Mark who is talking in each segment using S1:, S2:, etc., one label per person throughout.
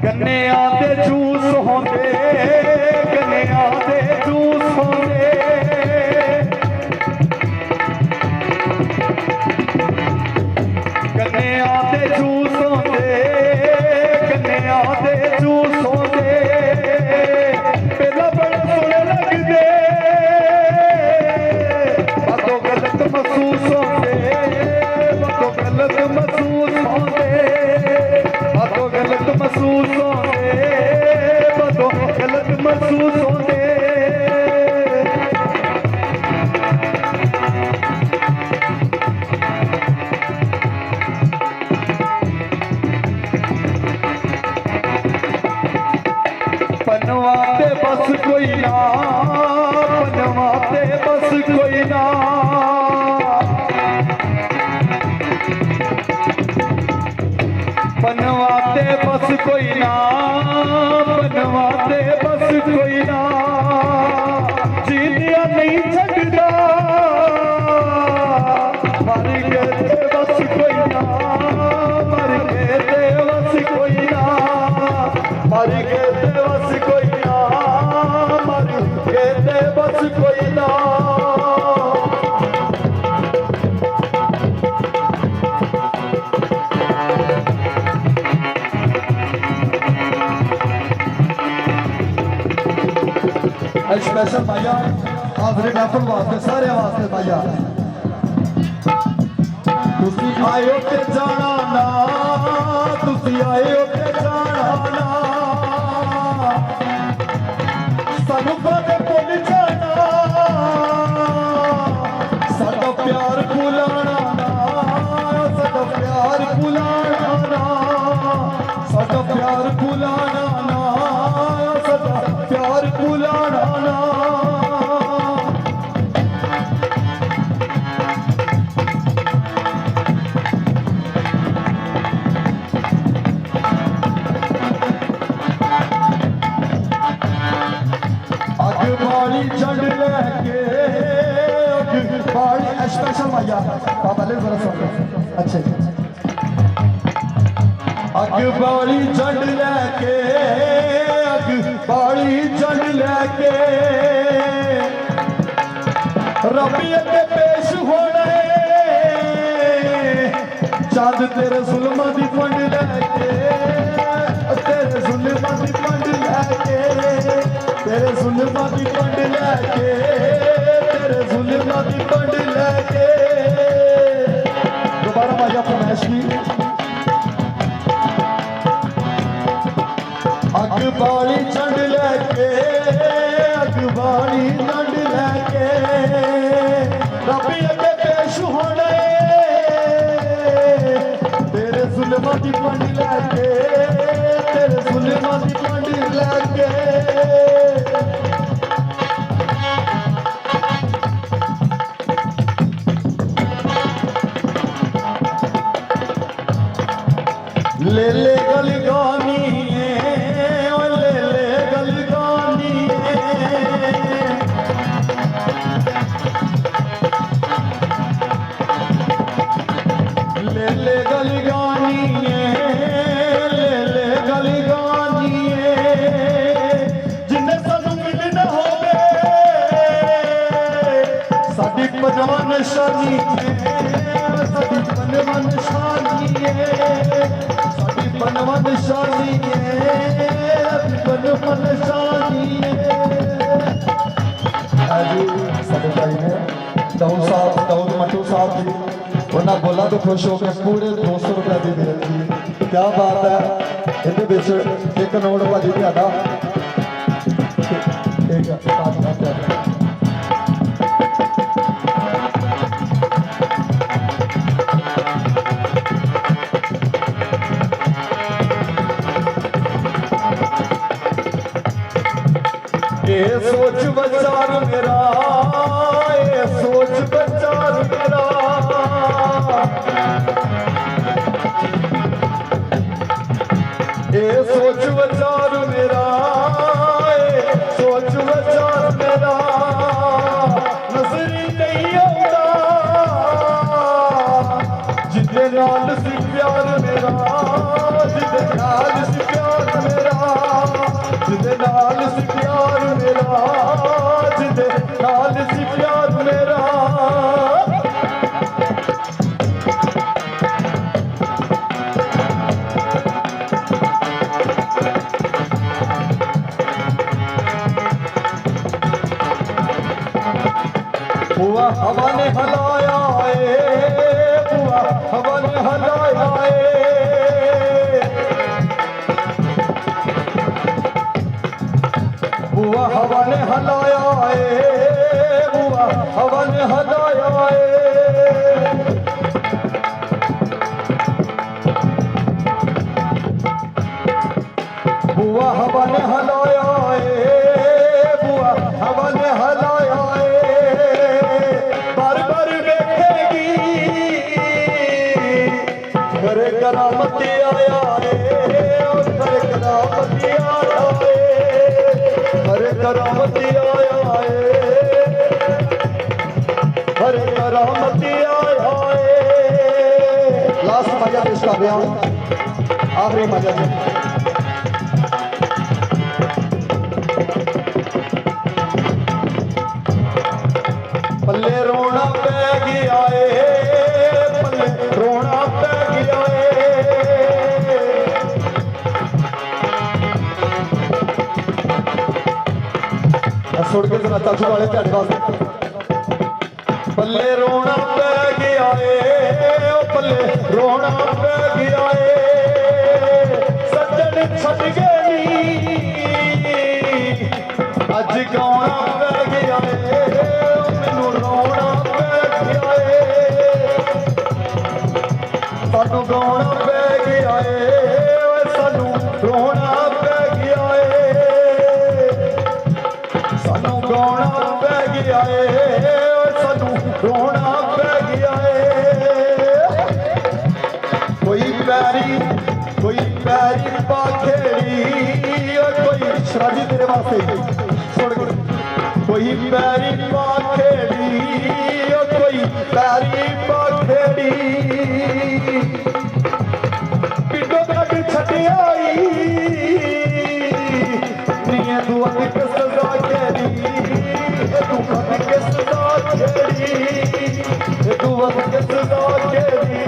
S1: गन्निया दे juice होंदे, गन्निया दे juice होंदे, गन्निया दे juice होंदे, गन्निया दे जूस होंदे, पहला बड़े सोहने लगदे, बातों गलत महसूस होंदे, बातों गलत महसूस होंदे, बातों गलत महसूस होंदे, बातों गलत महसूस होंदे। पनवा ते बस कोई ना, पनवा ते बस कोई ना, पनवा ते बस कोई ना, पनवा ते बस कोई ना, जीतिया नहीं छड़दा, मर गए ते बस कोई ना, मर गए ते बस कोई ना, मर गए ते बस कोई ना, मर गए ते बस कोई ना। स्पेशल भाइया हाजरी महफिल वास्ते सारे वास्ते भाइया तुसी आयो ते जाना ना, तुसी आयो ते जाना ना, सानू कदे भुल जाना, साडा प्यार भुलाना ना, साडा प्यार भुलाना ना, साडा प्यार भुलाना ना, साडा प्यार भुलाना ना। झंड लेके बाड़ी स्पेशल भैया पहले जरा सुन अच्छे अग बाड़ी झंड लेके, अग बाड़ी झंड लेके रबी अगे पेश होने, चंद तेरे जुल्मां दी पंड लेके, तेरे जुल्मां दी पंड लेके, तेरे जुल्मां दी पंड लेके, तेरे जुल्मां दी पंड लेके। दोबारा भाइया फरमाइश की अग बाड़ी झंड लेके, अग बाड़ी झंड लेके रबी अगे पेश होने, तेरे जुल्मां दी पंड लेके, तेरे जुल्मां दी पंड लेके। ले ले गलगानी ले ले गलगानी ले ले गलगानी ले ले गलगानी जिन्ने सानू मिलना होवे साडी पनवा निशानी साडी पनवा निशानी पनवा निशानी पनवा निशानी। साढ़े भाई ने दाऊद साहब, दाऊद मट्टू साहब जी उन्हें बोला तो खुश हो गए पूरे 200 रुपये की दे दी। क्या बात है, ये एक नोट भाजी ज़्यादा ये सोच विचार मेरा, ये सोच विचार मेरा, ये सोच विचार मेरा, ये सोच विचार मेरा नजरी नहीं आता जिदे नाल सी प्यार मेरा, जिदे हवा ने हलाया बुआ हवा ने हलाया बुआ हवा ने हलाया बुआ हवा ने हलाया बुआ हवा ने हलाया बुआ हवा ने हलाया बार बार देखेगी करे करामती आया करे करामती आया करे करामती आया करे करामती आया लास्ट मजा पेश कर रहा हूं आखिरी मजा पल्ले रोना पै गया पल्ले रोना पै गया सुन के जरा चाचू वाले ध्यान वास्ते पल्ले रोना पै गया पल्ले रोना पै गया सज्जन छड़ गए अज गाना पै गया सानू गाना पै गया सानू रोना पै गया सानू गाना पै गया सानू रोना पै गया कोई पैरी पाखेड़ी कोई शराजी तेरे वास्ते सुन कोई पैरी पाखेड़ी कोई पैरी पाखेड़ी पिंडों तक छड़ी आई निये तू अग सजा केड़ी तू अग सजा केड़ी तू अग सजा केड़ी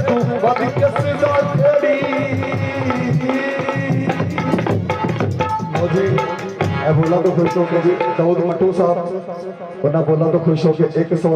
S1: तू अग सजा केड़ी मुझे बोला तो खुश हो के जी दाऊद मट्टू साहब वरना बोला तो खुश हो के 100